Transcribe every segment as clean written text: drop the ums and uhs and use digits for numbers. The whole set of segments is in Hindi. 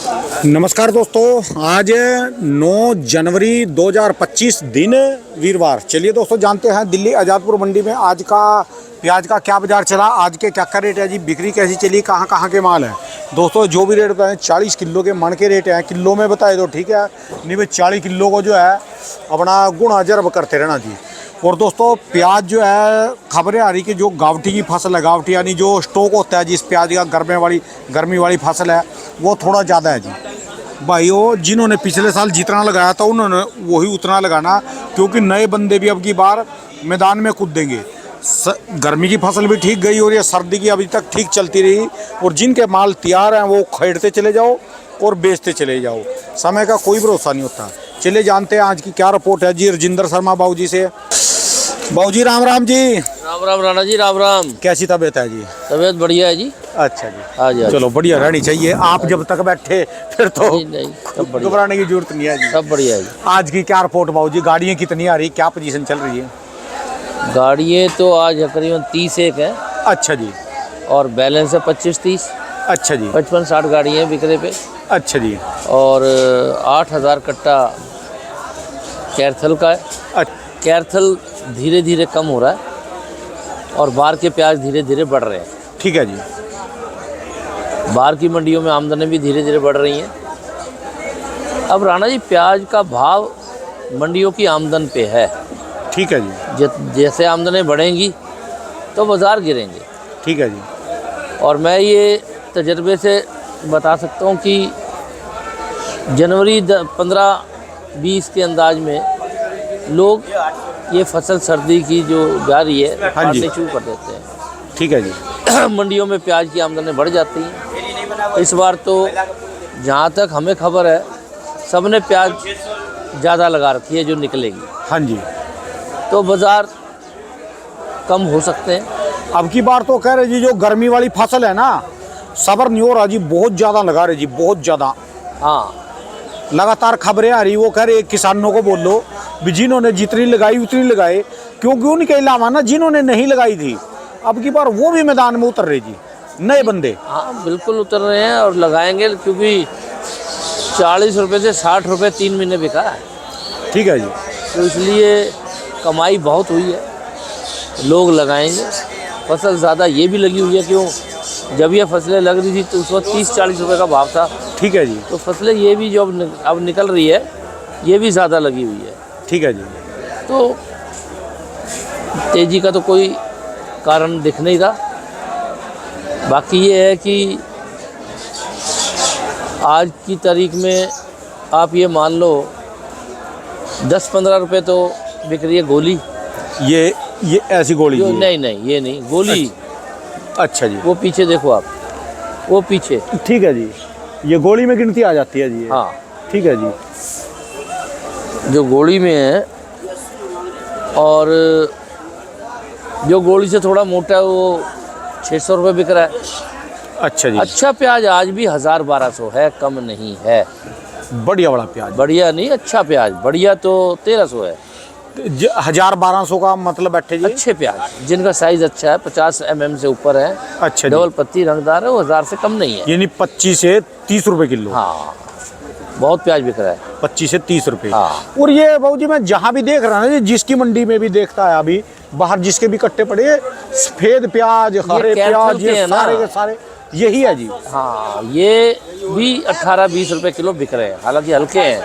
नमस्कार दोस्तों, आज 9 जनवरी 2025 दिन वीरवार। चलिए दोस्तों, जानते हैं दिल्ली आज़ादपुर मंडी में आज का प्याज का क्या बाजार चला, आज के क्या रेट है जी, बिक्री कैसी चली, कहाँ कहाँ के माल है। दोस्तों जो भी रेट बताएं 40 किलो के मन के रेट हैं, किलो में बताए तो ठीक है, नहीं भाई 40 किलो को जो है अपना गुणा जरब करते रहना जी। और दोस्तों प्याज जो है खबरें आ रही कि जो गावठी की फसल है, गावठी यानी जो स्टॉक होता है जिस प्याज का गर्मी वाली फसल है वो थोड़ा ज़्यादा है जी। भाई वो जिन्होंने पिछले साल जितना लगाया था उन्होंने वही उतना लगाना, क्योंकि नए बंदे भी अब की बार मैदान में कूदेंगे। गर्मी की फसल भी ठीक गई और ये सर्दी की अभी तक ठीक चलती रही, और जिनके माल तैयार हैं वो खरीदते चले जाओ और बेचते चले जाओ। समय का कोई भरोसा नहीं होता। चलिए जानते हैं आज की क्या रिपोर्ट है जी राजेंद्र शर्मा बाबू जी से। बाबू जी राम राम जी। राम राम राणा जी, राम राम। कैसी तबीयत है जी? तबीयत बढ़िया है जी। अच्छा जी, हाँ जी, चलो बढ़िया रहनी चाहिए। आप जब तक बैठे फिर तो नहीं सब बढ़िया, घबराने की जरूरत नहीं है जी। सब बढ़िया है जी। आज की क्या रिपोर्ट बाबू जी? गाड़ियाँ कितनी आ रही, क्या पोजीशन चल रही है? गाड़ियाँ तो आज तकरीबन 30 है। अच्छा जी। और बैलेंस है 25-30। अच्छा जी। 55-60 गाड़ियाँ बिक्रे पे। अच्छा जी। और 8000 कट्टा कैरथल का है। कैरथल धीरे धीरे कम हो रहा है और बाहर के प्याज धीरे धीरे बढ़ रहे हैं। ठीक है जी। बाहर की मंडियों में आमदनी भी धीरे धीरे बढ़ रही हैं। अब राणा जी प्याज का भाव मंडियों की आमदन पे है। ठीक है जी। जैसे आमदनी बढ़ेंगी तो बाज़ार गिरेंगे। ठीक है जी। और मैं ये तजर्बे से बता सकता हूँ कि जनवरी 15-20 के अंदाज में लोग ये फसल सर्दी की जो जा रही है काटने शुरू कर देते हैं। ठीक है जी। मंडियों में प्याज की आमदनी बढ़ जाती है। इस बार तो जहाँ तक हमें खबर है सबने प्याज ज़्यादा लगा रखी है जो निकलेगी। हाँ जी। तो बाज़ार कम हो सकते हैं। अब की बार तो कह रहे जी जो गर्मी वाली फसल है ना, सब्र नहीं हो रहा जी, बहुत ज़्यादा लगा रहे जी, बहुत ज़्यादा। हाँ, लगातार खबरें आ रही, वो कह रहे किसानों को बोलो भी जिन्होंने जितनी लगाई उतनी लगाए, क्योंकि उनके अलावा ना जिन्होंने नहीं लगाई थी अब की बार वो भी मैदान में उतर रहे जी, नए बंदे। हाँ बिल्कुल उतर रहे हैं और लगाएंगे, क्योंकि 40 रुपये से 60 रुपये 3 महीने बिका है। ठीक है जी। तो इसलिए कमाई बहुत हुई है, लोग लगाएंगे। फसल ज़्यादा ये भी लगी हुई है, क्यों जब ये फसलें लग रही थी तो उस वक्त 30-40 रुपये का भाव था। ठीक है जी। तो फसलें ये भी जो अब निकल रही है ये भी ज़्यादा लगी हुई है। ठीक है जी। तो तेज़ी का तो कोई कारण दिख नहीं रहा। बाकी ये है कि आज की तारीख में आप ये मान लो 10-15 रुपये तो बिक रही है गोली। ये ऐसी गोली जी? नहीं ये नहीं गोली। अच्छा जी। वो पीछे देखो आप, वो पीछे। ठीक है जी। ये गोली में गिनती आ जाती है जी? हाँ ठीक है जी। जो गोली में है, और जो गोली से थोड़ा मोटा है वो 600 रुपये बिक रहा है। अच्छा जी। अच्छा प्याज आज भी 1000-1200 है, कम नहीं है। बढ़िया वाला प्याज? बढ़िया नहीं, अच्छा प्याज। बढ़िया तो 1300 है। 1000-1200 का मतलब बैठे जी? अच्छे प्याज जिनका साइज अच्छा है, 50 mm से ऊपर है, अच्छा, डबल पत्ती रंगदार है, वो 1000 से कम नहीं है। यानी 25 से 30 रुपए किलो? हाँ, बहुत प्याज बिक रहा है। 25 से 30 रुपए। हाँ। और ये बाबू जी मैं जहाँ भी देख रहा ना जी, जिसकी मंडी में भी देखता है अभी बाहर जिसके भी कट्टे पड़े, सफेद प्याज, हरे प्याज, ये सारे के सारे यही है जी? हाँ, ये भी 18-20 रुपए किलो बिक रहे हैं, हालांकि हल्के हैं।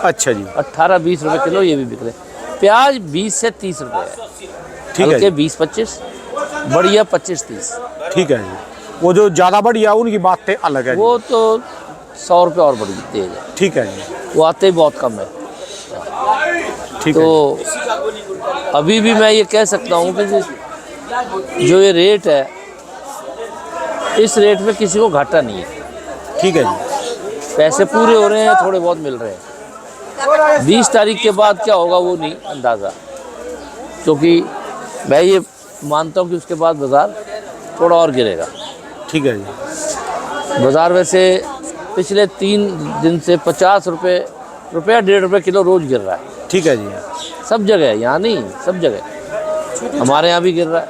अच्छा जी। 18-20 रुपए किलो ये भी बिक रहे हैं। प्याज 20 से 30 रुपए है। ठीक है। हल्के 20-25, बढ़िया 25-30। ठीक है जी। वो जो ज़्यादा बढ़िया उनकी बातें अलग है। वो तो 100 रुपये और बढ़ी तेज है। ठीक है जी। वो आते ही बहुत कम है। ठीक तो अभी भी मैं ये कह सकता हूँ कि जो ये रेट है, इस रेट में किसी को घाटा नहीं है। ठीक है जी। पैसे पूरे हो रहे हैं, थोड़े बहुत मिल रहे हैं। 20 तारीख के बाद क्या होगा वो नहीं अंदाज़ा, क्योंकि मैं ये मानता हूँ कि उसके बाद बाज़ार थोड़ा और गिरेगा। ठीक है जी। बाज़ार वैसे पिछले 3 दिन से 50 रुपये 1.5 रुपये किलो रोज़ गिर रहा है। ठीक है जी। सब जगह, यहाँ नहीं सब जगह, हमारे यहाँ भी गिर रहा है।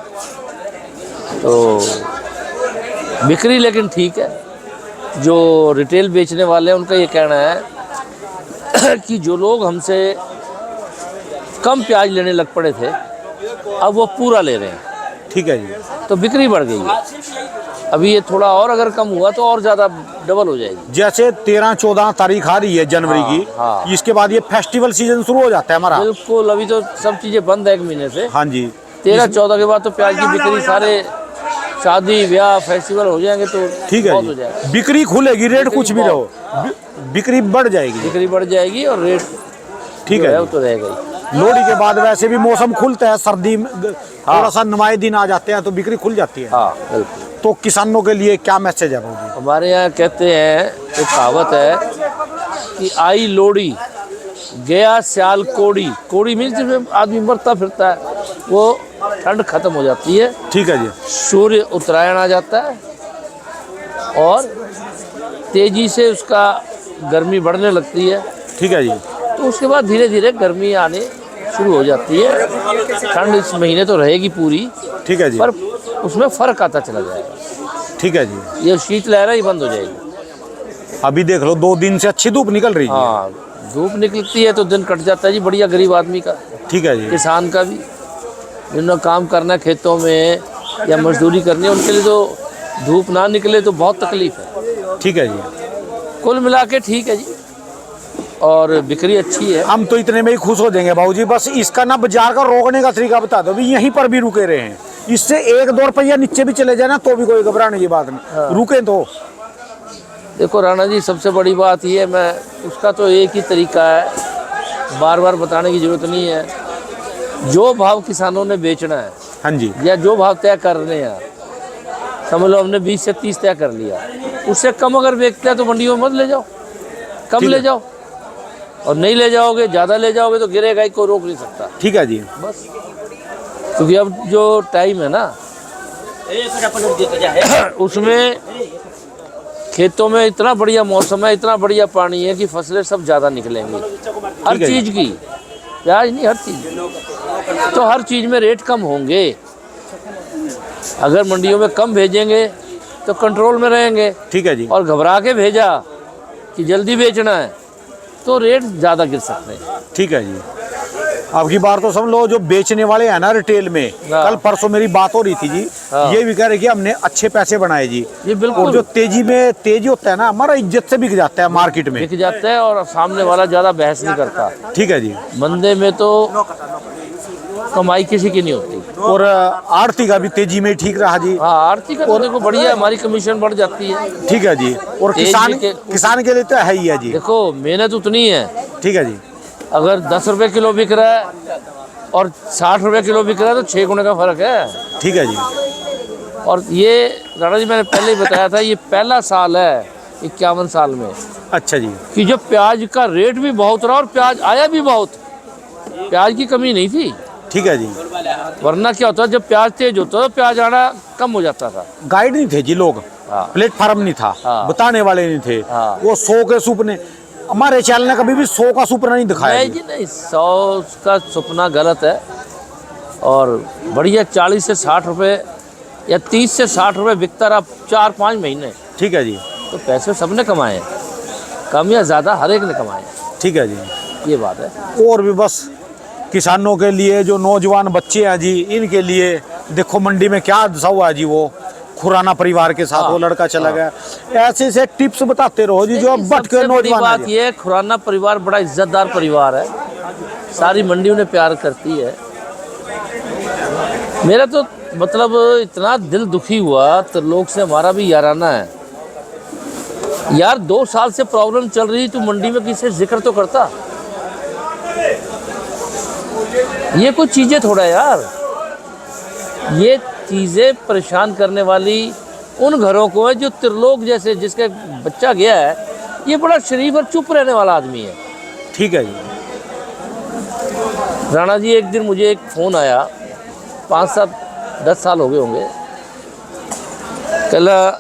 तो बिक्री लेकिन ठीक है, जो रिटेल बेचने वाले हैं उनका ये कहना है कि जो लोग हमसे कम प्याज लेने लग पड़े थे अब वो पूरा ले रहे हैं, ठीक है जी। तो बिक्री बढ़ गई है। अभी ये थोड़ा और अगर कम हुआ तो और ज़्यादा डबल हो जाएगी। जैसे 13-14 तारीख आ रही है जनवरी की, हाँ। इसके बाद ये फेस्टिवल सीजन शुरू हो जाता है हमारा। बिल्कुल, अभी तो सब चीज़ें बंद है 1 महीने से। हाँ जी। 13-14 के बाद तो प्याज की बिक्री सारे शादी ब्याह फेस्टिवल हो जाएंगे तो ठीक है बहुत हो जी, जाएगा। बिक्री खुलेगी, रेट बिक्री कुछ भी रहो, बिक्री बढ़ जाएगी। बिक्री बढ़ जाएगी और रेट ठीक जो है वो जी। तो रहेगा ही। लोहड़ी के बाद वैसे भी मौसम खुलता है, सर्दी में थोड़ा सा नमाए दिन आ जाते हैं तो बिक्री खुल जाती है। हाँ बिल्कुल। तो किसानों के लिए क्या मैसेज है भाजी? हमारे यहाँ कहते हैं, एक कहावत है कि आई लोहड़ी गया स्याल कोड़ी। कोड़ी मीन्स जिसमें आदमी मरता फिरता है, वो ठंड खत्म हो जाती है। ठीक है जी। सूर्य उत्तरायण आ जाता है और तेजी से उसका गर्मी बढ़ने लगती है। ठीक है जी। तो उसके बाद धीरे धीरे गर्मी आने शुरू हो जाती है। ठंड इस महीने तो रहेगी पूरी, ठीक है जी। पर उसमें फ़र्क आता चला जाएगा। ठीक है जी। ये शीत लहर ही बंद हो जाएगी। अभी देख लो 2 दिन से अच्छी धूप निकल रही है। हाँ, धूप निकलती है तो दिन कट जाता है जी, बढ़िया गरीब आदमी का, ठीक है जी। किसान का भी। जिन्होंने काम करना है खेतों में या मजदूरी करनी है, उनके लिए तो धूप ना निकले तो बहुत तकलीफ है। ठीक है जी। कुल मिला के ठीक है जी, और बिक्री अच्छी है। हम तो इतने में ही खुश हो जाएंगे बाबूजी। बस इसका ना बाजार का रोकने का तरीका बता दो, अभी यहीं पर भी रुके रहे हैं। इससे 1-2 रुपया नीचे भी चले जाए ना तो भी कोई घबराने की बात नहीं। हाँ। रुके तो देखो राणा जी, सबसे बड़ी बात ये, मैं उसका तो एक ही तरीका है, बार बार बताने की ज़रूरत नहीं है। जो भाव किसानों ने बेचना है हाँ जी, या जो भाव तय कर रहे हैं, समझ लो हमने 20 से 30 तय कर लिया, उससे कम अगर बेचते हैं तो मंडियों में मत ले जाओ, कम ठीक ले है। जाओ। और नहीं ले जाओगे, ज़्यादा ले जाओगे तो गिरेगा ही, कोई रोक नहीं सकता। ठीक है जी। बस, क्योंकि अब जो टाइम है ना उसमें खेतों में इतना बढ़िया मौसम है, इतना बढ़िया पानी है कि फसलें सब ज़्यादा निकलेंगी हर ठीक है चीज़ की। प्याज नहीं, हर चीज़। तो हर चीज़ में रेट कम होंगे। अगर मंडियों में कम भेजेंगे तो कंट्रोल में रहेंगे, ठीक है जी। और घबरा के भेजा कि जल्दी बेचना है तो रेट ज़्यादा गिर सकते हैं। ठीक है जी। अब की बार तो सब लोग जो बेचने वाले हैं ना रिटेल में, हाँ। कल परसों मेरी बात हो रही थी जी, हाँ। ये भी कह रहे कि हमने अच्छे पैसे बनाए जी। ये बिल्कुल और जो तेजी होता है ना, हमारा इज्जत से बिक जाता है मार्केट में। बिक जाता है और सामने वाला ज़्यादा बहस नहीं करता। ठीक है जी। मंदे में तो कमाई किसी की नहीं होती। और आड़ती का भी तेजी में ठीक रहा जी। हाँ, आरती का तो देखो बढ़िया, हमारी कमीशन बढ़ जाती है। ठीक है जी। और किसान के लिए तो है ही है जी। देखो मेहनत उतनी है, ठीक है जी। अगर 10 रुपए किलो बिक रहा है और 60 रुपए किलो बिक रहा है तो 6 गुने का फर्क है। ठीक है जी। और ये राणा जी, मैंने पहले ही बताया था, ये पहला साल है 51 साल में अच्छा जी। कि जब प्याज का रेट भी बहुत रहा और प्याज आया भी बहुत। प्याज की कमी नहीं थी, ठीक है जी। वरना क्या होता, जब प्याज तेज होता तो प्याज आना कम हो जाता था। गाइड नहीं थे जी लोग, हाँ। प्लेटफार्म नहीं था, हाँ। बताने वाले नहीं थे। हाँ। वो 100 के सुपने, हमारे चैनल ने कभी भी 100 का सुपना नहीं दिखाया नहीं जी नहीं, 100 का सपना गलत है। और बढ़िया 40 से 60 रुपए या 30 से 60 रुपए बिकता रहा 4-5 महीने, ठीक है जी। तो पैसे सबने कमाए हैं, कम या ज़्यादा हर एक ने कमाए हैं। ठीक है जी। ये बात है। और भी बस किसानों के लिए, जो नौजवान बच्चे हैं जी, इनके लिए देखो मंडी में क्या दशा हुआ है जी। वो खुराना परिवार के साथ वो लड़का चला गया। ऐसे ऐसे टिप्स बताते रहो जी, जो अब भटके सबसे बड़ी नौजवान बात हैं जी। ये है, खुराना परिवार बड़ा इज्जतदार परिवार है, सारी मंडी उन्हें प्यार करती है। मेरा तो मतलब इतना दिल दुखी हुआ, तो लोग से हमारा भी याराना है यार। 2 साल से प्रॉब्लम चल रही, तू मंडी में किसी से जिक्र तो करता। ये कुछ चीज़ें थोड़ा यार, ये चीज़ें परेशान करने वाली उन घरों को है जो त्रिलोक जैसे, जिसके बच्चा गया है, ये बड़ा शरीफ और चुप रहने वाला आदमी है। ठीक है जी। राणा जी, एक दिन मुझे एक फ़ोन आया, 5-7-10 साल हो गए होंगे, कहला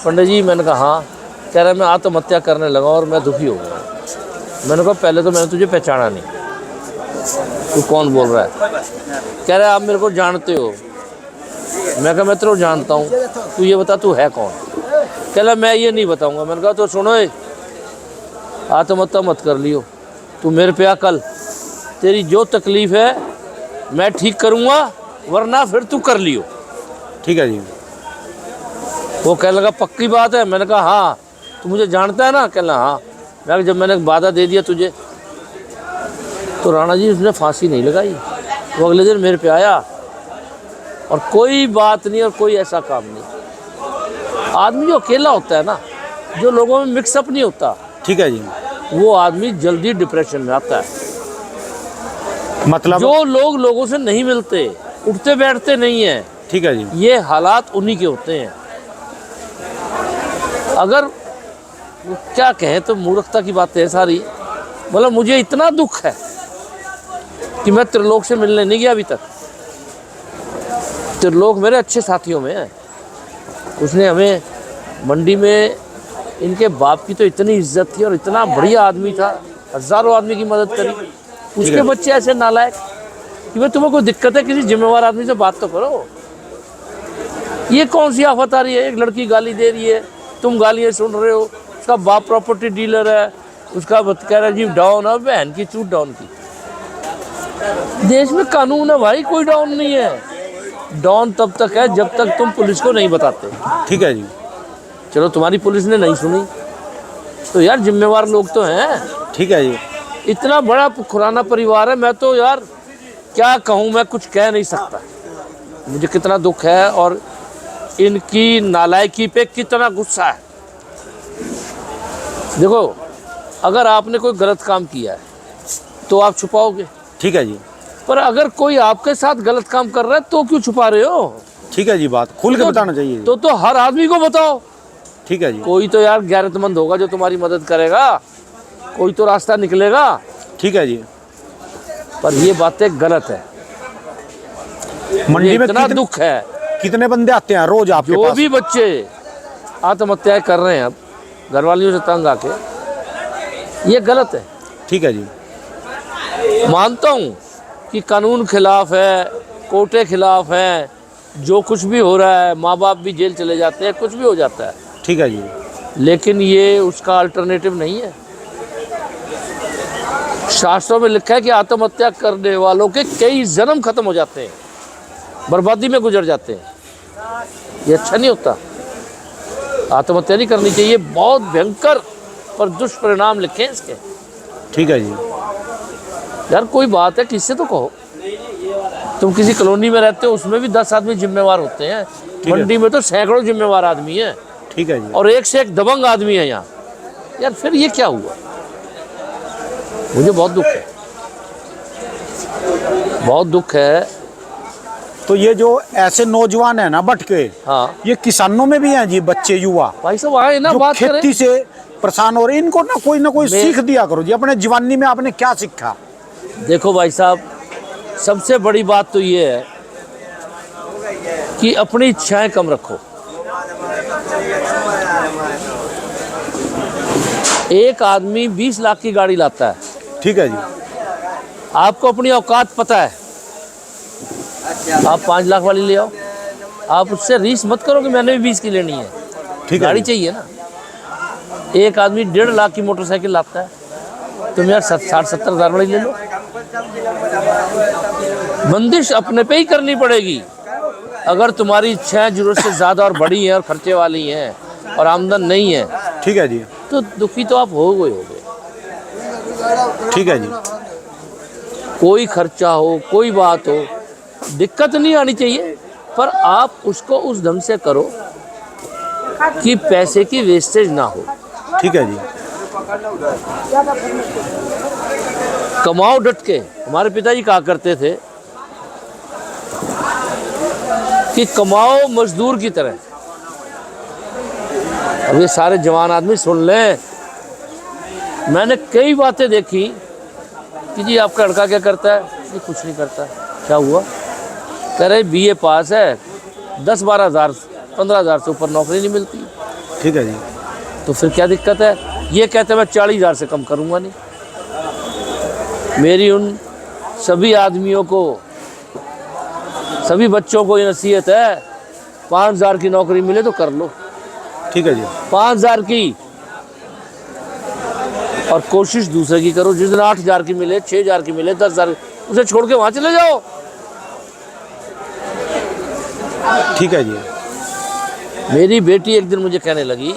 पंडित जी। मैंने कहा हाँ। कह रहा मैं आत्महत्या करने लगा और मैं दुखी हो गया। मैंने कहा पहले तो मैंने तुझे पहचाना नहीं, तू कौन बोल रहा है? कह रहा है आप मेरे को जानते हो। मैं कहा मैं तेरे को जानता हूँ, तू ये बता तू है कौन? कहला मैं ये नहीं बताऊंगा। मैंने कहा तो सुनो, आत्महत्या मत कर लियो, तू मेरे पे आ, कल तेरी जो तकलीफ़ है मैं ठीक करूंगा, वरना फिर तू कर लियो। ठीक है जी। वो कहने लगा पक्की बात है? मैंने कहा हाँ। तू मुझे जानता है ना? कहला हाँ। मैं कहा जब मैंने वादा दे दिया तुझे, तो राणा जी उसने फांसी नहीं लगाई। वो अगले दिन मेरे पे आया और कोई बात नहीं और कोई ऐसा काम नहीं। आदमी जो अकेला होता है ना, जो लोगों में मिक्सअप नहीं होता, ठीक है जी। वो आदमी जल्दी डिप्रेशन में आता है। मतलब जो लोग लोगों से नहीं मिलते, उठते बैठते नहीं हैं, ठीक है जी। ये हालात उन्हीं के होते हैं। अगर वो क्या कहें तो मूर्खता की बातें है सारी। मतलब मुझे इतना दुख है कि मैं त्रिलोक से मिलने नहीं गया अभी तक। त्रिलोक मेरे अच्छे साथियों में है। उसने हमें मंडी में, इनके बाप की तो इतनी इज्जत थी और इतना बढ़िया आदमी था, हज़ारों आदमी की मदद करी। उसके बच्चे ऐसे नालायक कि भाई तुम्हें कोई दिक्कत है, किसी जिम्मेवार आदमी से बात तो करो। ये कौन सी आफत आ रही है? एक लड़की गाली दे रही है, तुम गालियाँ सुन रहे हो। उसका बाप प्रॉपर्टी डीलर है, उसका कह रहा है जी डाउन है, बहन की चूट डाउन की। देश में कानून है भाई, कोई डाउन नहीं है। डाउन तब तक है जब तक तुम पुलिस को नहीं बताते। ठीक है जी। चलो तुम्हारी पुलिस ने नहीं सुनी तो यार जिम्मेवार लोग तो हैं। ठीक है जी। इतना बड़ा खुराना परिवार है, मैं तो यार क्या कहूँ, मैं कुछ कह नहीं सकता। मुझे कितना दुख है और इनकी नालायकी पे कितना गुस्सा है। देखो, अगर आपने कोई गलत काम किया है तो आप छुपाओगे, ठीक है जी। पर अगर कोई आपके साथ गलत काम कर रहा है तो क्यों छुपा रहे हो? ठीक है जी, बात खुल के बताना चाहिए। तो हर आदमी को बताओ। ठीक है जी। कोई तो यार गैरतमंद होगा जो तुम्हारी मदद करेगा, कोई तो रास्ता निकलेगा। ठीक है जी। पर ये बातें गलत है। मंडी में इतना दुख है। कितने बंदे आते हैं रोज आपके जो पास? भी बच्चे आत्महत्याएं कर रहे हैं अब घर वालियों से तंग आके, ये गलत है। ठीक है जी। मानता हूँ कि कानून खिलाफ है, कोर्टें खिलाफ हैं, जो कुछ भी हो रहा है, माँ बाप भी जेल चले जाते हैं, कुछ भी हो जाता है। ठीक है जी। लेकिन ये उसका अल्टरनेटिव नहीं है। शास्त्रों में लिखा है कि आत्महत्या करने वालों के कई जन्म खत्म हो जाते हैं, बर्बादी में गुजर जाते हैं। ये अच्छा नहीं होता। आत्महत्या नहीं करनी चाहिए। बहुत भयंकर पर दुष्परिणाम लिखे हैं इसके। ठीक है जी। यार कोई बात है, किससे तो कहो। तुम किसी कॉलोनी में रहते हो, उसमें भी 10 आदमी जिम्मेवार होते हैं। मंडी में तो सैकड़ों जिम्मेवार आदमी हैं। ठीक है जी। और एक से एक दबंग आदमी है यहाँ। यार फिर ये क्या हुआ? मुझे बहुत दुख है, बहुत दुख है। तो ये जो ऐसे नौजवान है ना भटके, हाँ ये किसानों में भी हैं जी, बच्चे युवा भाई साहब आए ना, जो बात करें। खेती से परेशान हो रहे, इनको ना कोई सीख दिया करो जी। अपने जवानी में आपने क्या सीखा? देखो भाई साहब, सबसे बड़ी बात तो ये है कि अपनी इच्छाएं कम रखो। एक आदमी 20 लाख की गाड़ी लाता है, ठीक है जी। आपको अपनी औकात पता है, आप 5 लाख वाली ले आओ। आप उससे रीस मत करो कि मैंने भी 20 की लेनी है। ठीक है, गाड़ी चाहिए ना। एक आदमी 1.5 लाख की मोटरसाइकिल लाता है, तुम यार 60-70 हज़ार वाली ले लो। बंदिश अपने पे ही करनी पड़ेगी। अगर तुम्हारी इच्छाएं जरूरत से ज़्यादा और बड़ी हैं और खर्चे वाली हैं और आमदन नहीं है, ठीक है जी। तो दुखी तो आप हो गए। ठीक है जी। कोई खर्चा हो, कोई बात हो, दिक्कत नहीं आनी चाहिए, पर आप उसको उस ढंग से करो कि पैसे की वेस्टेज ना हो। ठीक है जी। कमाओ डट के। हमारे पिताजी कहा करते थे कि कमाओ मजदूर की तरह। अब ये सारे जवान आदमी सुन लें। मैंने कई बातें देखी कि जी आपका लड़का क्या करता है? ये कुछ नहीं करता। क्या हुआ? कह रहे BA पास है, 10-12 हज़ार 15 हज़ार से ऊपर नौकरी नहीं मिलती। ठीक है जी। तो फिर क्या दिक्कत है? ये कहते मैं 40 हज़ार से कम करूँगा नहीं। मेरी उन सभी आदमियों को, सभी बच्चों को ये नसीहत है, 5 हज़ार की नौकरी मिले तो कर लो। ठीक है जी। 5,000 की, और कोशिश दूसरे की करो। जिस दिन 8,000 की मिले, 6,000 की मिले, 10,000, उसे छोड़ के वहां चले जाओ। ठीक है जी। मेरी बेटी एक दिन मुझे कहने लगी,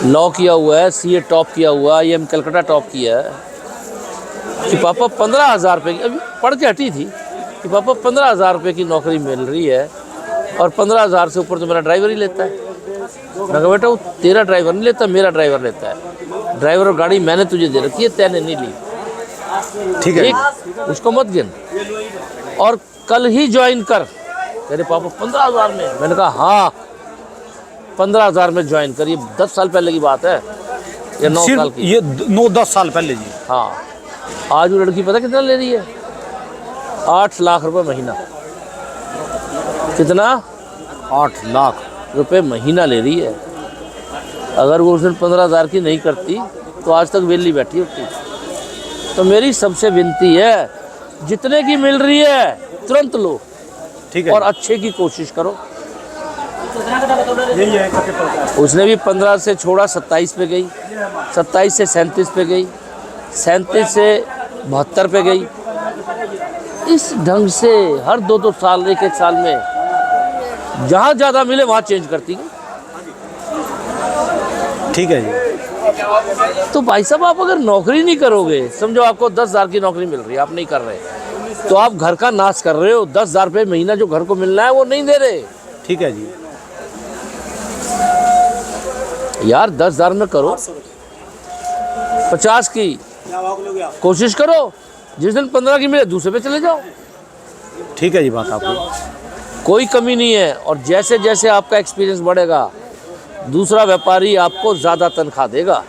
लॉ किया हुआ है, सीए टॉप किया हुआ है, IIM कलकत्ता टॉप किया है, कि पापा 15,000 रुपये की, अभी पढ़ के हटी थी, कि पापा 15,000 रुपये की नौकरी मिल रही है और 15,000 से ऊपर तो मेरा ड्राइवर ही लेता है। मैं कहा बेटा वो तेरा ड्राइवर नहीं लेता, मेरा ड्राइवर लेता है। ड्राइवर और गाड़ी मैंने तुझे दे रखी है, तैने नहीं ली। ठीक है। एक, उसको मत गिन, और कल ही ज्वाइन कर। तेरे पापा 15,000 में? मैंने कहा हाँ 15,000 में ज्वाइन कर। ये 10 साल पहले की बात है या 9 साल की? ये 9-10 साल पहले जी। हाँ। आज वो लड़की पता कितना ले रही है? 8 लाख रुपए महीना। कितना? 8 लाख रुपए महीना ले रही है। अगर वो उस दिन 15,000 की नहीं करती तो आज तक वेली बैठी होती। तो मेरी सबसे विनती है, जितने की मिल रही है तुरंत लो, ठीक है, और अच्छे की कोशिश करो। यही है। उसने भी 15 से छोड़ा, 27 पे गई, 27 से 37 पे गई, 37 से 72 पे गई। इस ढंग से हर 2-2 साल, 1-1 साल में जहाँ ज़्यादा मिले वहाँ चेंज करती गई। ठीक है जी। तो भाई साहब आप अगर नौकरी नहीं करोगे, समझो आपको 10,000 की नौकरी मिल रही है, आप नहीं कर रहे, तो आप घर का नाश कर रहे हो। 10,000 रुपये महीना जो घर को मिलना है वो नहीं दे रहे। ठीक है जी। यार 10,000 में करो, 50 की कोशिश करो। जिस दिन 15 की मिले दूसरे पे चले जाओ। ठीक है जी, बात आपकी कोई कमी नहीं है। और जैसे जैसे आपका एक्सपीरियंस बढ़ेगा, दूसरा व्यापारी आपको ज़्यादा तनख्वाह देगा।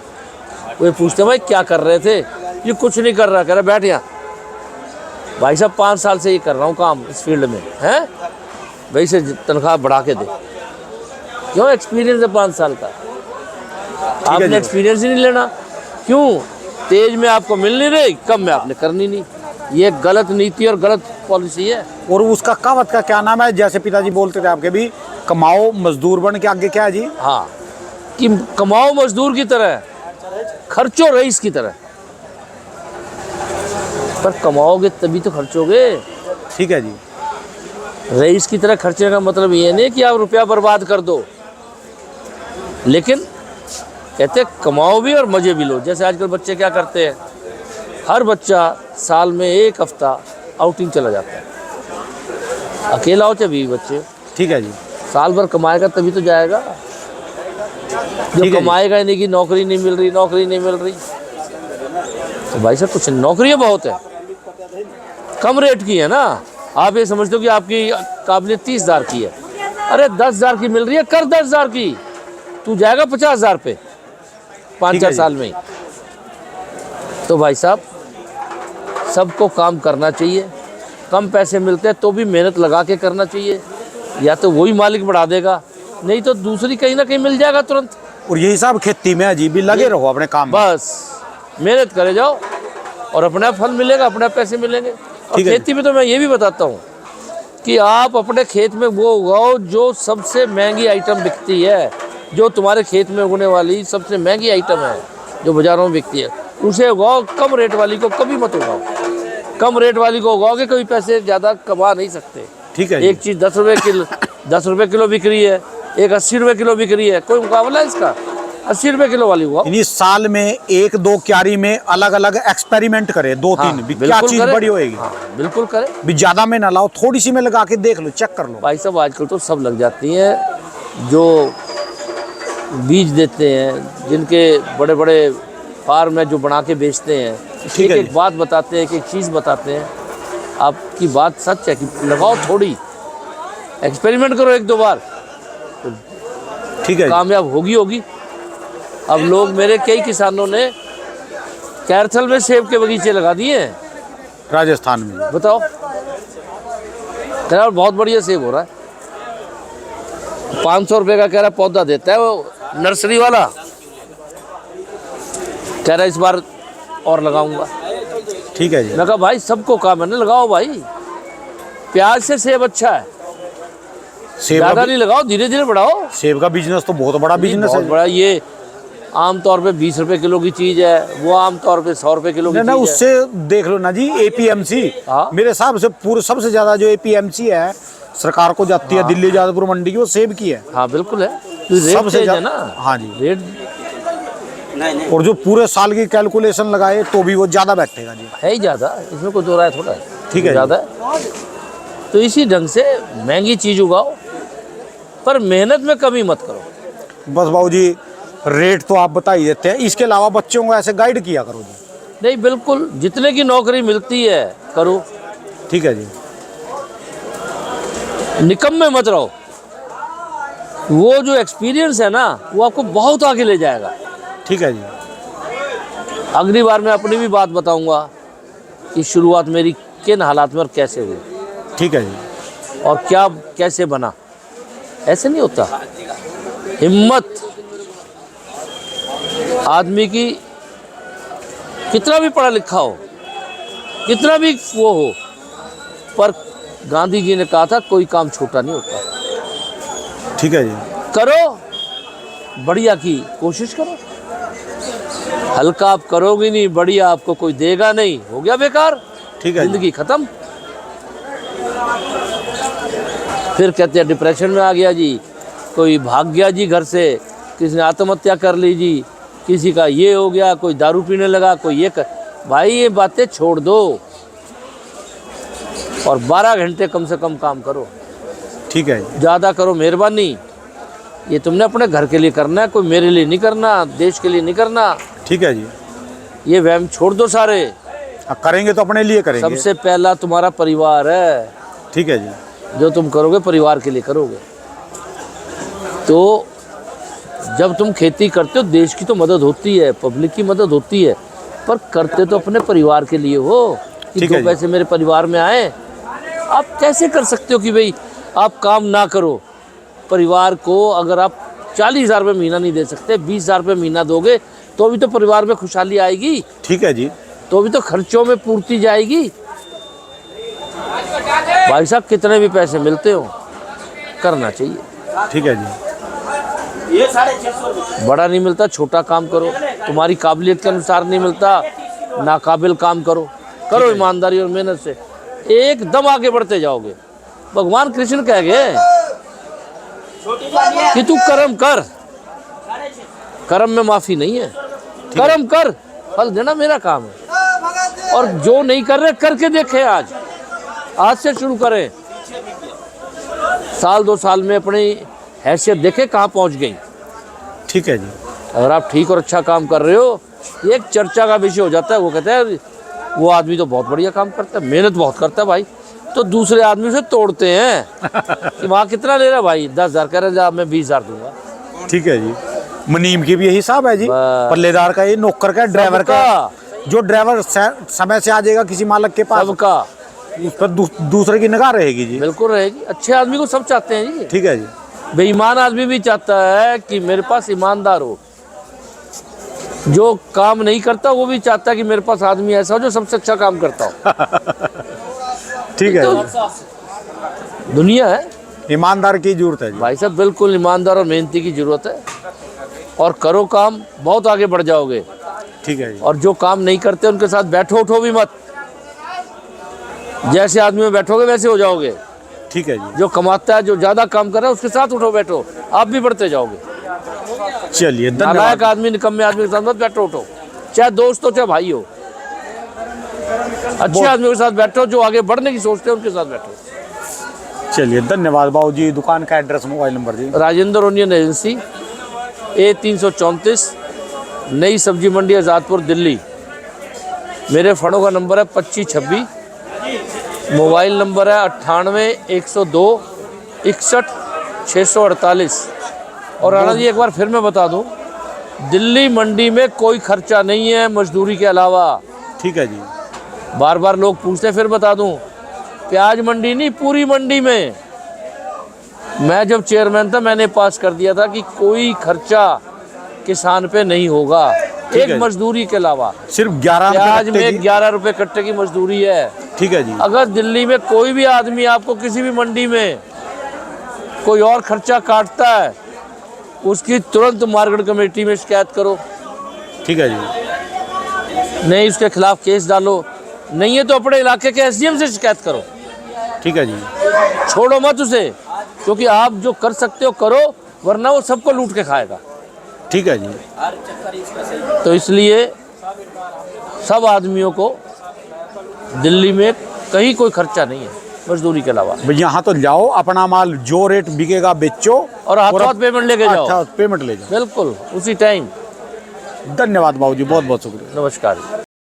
वो पूछते भाई क्या कर रहे थे? ये कुछ नहीं कर रहा। कह रहा बैठ यहाँ भाई साहब, 5 साल से ये कर रहा हूँ काम इस फील्ड में, हैं भाई से तनख्वाह बढ़ा के दे। क्यों? एक्सपीरियंस है 5 साल का। आपने एक्सपीरियंस ही नहीं लेना। क्यों? तेज में आपको मिल नहीं रही, कम में आपने करनी नहीं। ये गलत नीति और गलत पॉलिसी है। और उसका कहावत का क्या नाम है, जैसे पिताजी बोलते थे आपके भी, कमाओ मजदूर बन के, आगे क्या है जी? हाँ, कि कमाओ मजदूर की तरह, खर्चो रईस की तरह। पर कमाओगे तभी तो खर्चोगे। ठीक है जी। रईस की तरह खर्चने का मतलब ये नहीं कि आप रुपया बर्बाद कर दो, लेकिन कहते कमाओ भी और मज़े भी लो। जैसे आजकल बच्चे क्या करते हैं, हर बच्चा साल में 1 हफ्ता आउटिंग चला जाता है। अकेला हो चाहे बीवी बच्चे। ठीक है जी। साल भर कमाएगा तभी तो जाएगा। जो कमाएगा नहीं, कि नौकरी नहीं मिल रही, नौकरी नहीं मिल रही, तो भाई साहब कुछ नौकरियाँ बहुत है, कम रेट की है ना। आप ये समझते हो कि आपकी काबिलियत 30,000 की है। अरे 10,000 की मिल रही है, कर 10,000 की, तू जाएगा 50,000 पे 5-4 साल में ही। तो भाई साहब सबको काम करना चाहिए। कम पैसे मिलते हैं तो भी मेहनत लगा के करना चाहिए। या तो वही मालिक बढ़ा देगा, नहीं तो दूसरी कहीं ना कहीं मिल जाएगा तुरंत। और यही सब खेती में अजीब भी लगे रहो अपने काम में। बस मेहनत करे जाओ और अपना फल मिलेगा, अपने पैसे मिलेंगे। और खेती में तो मैं ये भी बताता हूँ कि आप अपने खेत में वो उगाओ जो सबसे महंगी आइटम बिकती है। जो तुम्हारे खेत में उगने वाली सबसे महंगी आइटम है जो बाज़ारों में बिकती है, उसे उगाओ। कम रेट वाली को कभी मत उगाओ। कम रेट वाली को उगाओगे कभी पैसे ज़्यादा कमा नहीं सकते। ठीक है। एक चीज़ 10 रुपये किलो, 10 रुपये किलो बिक रही है, एक 80 रुपये किलो बिक रही है, कोई मुकाबला है इसका? 80 रुपये किलो वाली उगाओ। यानी साल में 1-2 क्यारी में अलग अलग एक्सपेरिमेंट करे, 2-3 भी, क्या चीज बड़ी होएगी। हाँ, बिल्कुल करे। भी ज्यादा में ना लाओ, थोड़ी सी में लगा के देख लो, चेक कर लो। भाई साहब आजकल तो सब लग जाती हैं। जो बीज देते हैं, जिनके बड़े बड़े फार्म है जो बना के बेचते हैं, एक एक बात बताते हैं, एक एक चीज़ बताते हैं। आपकी बात सच है कि लगाओ, थोड़ी एक्सपेरिमेंट करो 1-2 बार, ठीक है, कामयाब होगी। अब लोग, मेरे कई किसानों ने कैरथल में सेब के बगीचे लगा दिए हैं, राजस्थान में। बताओ, कह रहा बहुत बढ़िया सेब हो रहा है। 500 रुपये का कह रहा पौधा देता है वो नर्सरी वाला। कह रहा इस बार और लगाऊंगा। ठीक है जी। मैं कहा भाई सबको काम है ना, लगाओ भाई। प्याज से सेब अच्छा है, सेब ज़्यादा का नहीं लगाओ, धीरे धीरे बढ़ाओ। सेब का बिजनेस तो बहुत बड़ा बिजनेस बहुत है। बड़ा, ये आमतौर पे 20 रुपए किलो की चीज़ है, वो आमतौर पे 100 रुपए किलो की ना चीज़ है। उससे देख लो ना जी, एपीएमसी हाँ। मेरे हिसाब से पूरे सबसे ज्यादा जो एपीएमसी है सरकार को जाती है दिल्ली जादवपुर मंडी की, वो सेब की है। हाँ बिल्कुल है, तो रेट सबसे तेज है ज्यादा- ना। हाँ जी। रेट और जो पूरे साल की कैलकुलेशन लगाए तो भी वो ज्यादा बैठेगा जी। है ही ज़्यादा, इसमें कोई दो राय थोड़ा है। ठीक है जी। ज़्यादा है, तो इसी ढंग से महंगी चीज़ उगाओ, पर मेहनत में कमी मत करो। बस बाबू जी, रेट तो आप बता ही देते हैं, इसके अलावा बच्चों को ऐसे गाइड किया करो जी। नहीं बिल्कुल, जितने की नौकरी मिलती है करो, ठीक है जी। निकम्मे मत रहो। वो जो एक्सपीरियंस है ना, वो आपको बहुत आगे ले जाएगा। ठीक है जी। अगली बार मैं अपनी भी बात बताऊंगा कि शुरुआत मेरी किन हालात में और कैसे हुई ठीक है जी। और क्या कैसे बना। ऐसे नहीं होता। हिम्मत आदमी की, कितना भी पढ़ा लिखा हो, कितना भी वो हो, पर गांधी जी ने कहा था कोई काम छोटा नहीं होता। ठीक है जी। करो, बढ़िया की कोशिश करो। हल्का आप करोगे नहीं, बढ़िया आपको कोई देगा नहीं, हो गया बेकार, ठीक है जी। जिंदगी खत्म। फिर कहते हैं डिप्रेशन में आ गया जी, कोई भाग गया जी घर से, किसी ने आत्महत्या कर ली जी, किसी का ये हो गया, कोई दारू पीने लगा, कोई ये कर। भाई ये बातें छोड़ दो और 12 घंटे कम से कम काम करो। ठीक है जी। ज़्यादा करो मेहरबानी। ये तुमने अपने घर के लिए करना है, कोई मेरे लिए नहीं करना, देश के लिए नहीं करना। ठीक है जी। ये वहम छोड़ दो सारे। करेंगे तो अपने लिए करेंगे। सबसे पहला तुम्हारा परिवार है। ठीक है जी। जो तुम करोगे परिवार के लिए करोगे। तो जब तुम खेती करते हो, देश की तो मदद होती है, पब्लिक की मदद होती है, पर करते तो अपने परिवार के लिए हो कि ठीक दो है जी। पैसे मेरे परिवार में आए। आप कैसे कर सकते हो कि भाई आप काम ना करो? परिवार को अगर आप 40,000 रुपये महीना नहीं दे सकते, 20,000 रुपये महीना दोगे तो भी तो परिवार में खुशहाली आएगी, ठीक है जी। तो भी तो खर्चों में पूर्ति जाएगी। भाई साहब कितने भी पैसे मिलते हो, करना चाहिए। ठीक है जी। बड़ा नहीं मिलता, छोटा काम करो। तुम्हारी काबिलियत के अनुसार नहीं मिलता, नाकाबिल काम करो। करो ईमानदारी और मेहनत से, एकदम आगे बढ़ते जाओगे। भगवान कृष्ण कह गए कि तू कर्म कर, कर्म में माफी नहीं है। कर्म कर, फल देना मेरा काम है। और जो नहीं कर रहे करके देखे, आज से शुरू करें। साल 2 साल में अपनी हैसियत देखे कहाँ पहुँच गई। ठीक है जी। अगर आप ठीक और अच्छा काम कर रहे हो, एक चर्चा का विषय हो जाता है। वो कहते हैं वो आदमी तो बहुत बढ़िया काम करता है, मेहनत बहुत करता है भाई, तो दूसरे आदमी से तोड़ते हैं कि वहाँ कितना ले रहा है भाई, 10,000 कह रहा है, मैं 20,000 दूंगा। ठीक है जी। मुनीम की भी यही हिसाब है जी, बस। पल्लेदार का, ये नौकर का, ड्राइवर का। सबका। जो ड्राइवर समय से आ जाएगा किसी मालक के पास, सबका उस पर दूसरे की निगाह रहेगी जी। बिल्कुल रहेगी। अच्छे आदमी को सब चाहते हैं जी। ठीक है जी। बेईमान आदमी भी चाहता है कि मेरे पास ईमानदार हो। जो काम नहीं करता वो भी चाहता है कि मेरे पास आदमी ऐसा हो जो सबसे अच्छा काम करता हो। ठीक है तो जी। दुनिया है ईमानदार की जरूरत है जी। भाई साहब, बिल्कुल ईमानदार और मेहनती की जरूरत है। और करो काम, बहुत आगे बढ़ जाओगे। ठीक है जी। और जो काम नहीं करते उनके साथ बैठो उठो भी मत। जैसे आदमी में बैठोगे वैसे हो जाओगे। ठीक है जी। जो कमाता है, जो ज्यादा काम कर रहा है, उसके साथ उठो बैठो, आप भी बढ़ते जाओगे। चलिए, नालायक धन्यवाद। आदमी, निकम्मे आदमी के साथ मत बैठो उठो, चाहे दोस्त हो चाहे भाई हो। अच्छे आदमी के साथ बैठो, जो आगे बढ़ने की सोचते हैं उनके साथ बैठो। चलिए, धन्यवाद बाबू जी। दुकान का एड्रेस, मोबाइल नंबर जी। राजेंद्र ओनियन एजेंसी, A334, नई सब्जी मंडी, आज़ादपुर, दिल्ली। मेरे फड़ों का नंबर है 2526, मोबाइल नंबर है 98 102 61 648। और राणा जी एक बार फिर मैं बता दूं, दिल्ली मंडी में कोई खर्चा नहीं है मजदूरी के अलावा। ठीक है जी। बार बार लोग पूछते, फिर बता दूं, प्याज मंडी नहीं, पूरी मंडी में। मैं जब चेयरमैन था मैंने पास कर दिया था कि कोई खर्चा किसान पे नहीं होगा, एक है। मजदूरी के अलावा। सिर्फ 11 प्याज रुपए में 11 रुपए कट्टे की मजदूरी है। ठीक है जी। अगर दिल्ली में कोई भी आदमी आपको किसी भी मंडी में कोई और खर्चा काटता है उसकी तुरंत मार्केट कमेटी में शिकायत करो, ठीक है जी, नहीं उसके खिलाफ केस डालो, नहीं है तो अपने इलाके के एसडीएम से शिकायत करो, ठीक है जी, छोड़ो मत उसे, क्योंकि आप जो कर सकते हो करो, वरना वो सबको लूट के खाएगा। ठीक है जी। तो इसलिए सब आदमियों को दिल्ली में कहीं कोई खर्चा नहीं है मजदूरी के अलावा, यहाँ तो जाओ, अपना माल जो रेट बिकेगा बेचो और हाथों हाथ पेमेंट लेके जाओ। अच्छा, पेमेंट ले जाओ। बिल्कुल उसी टाइम। धन्यवाद बाबूजी, बहुत बहुत शुक्रिया। नमस्कार।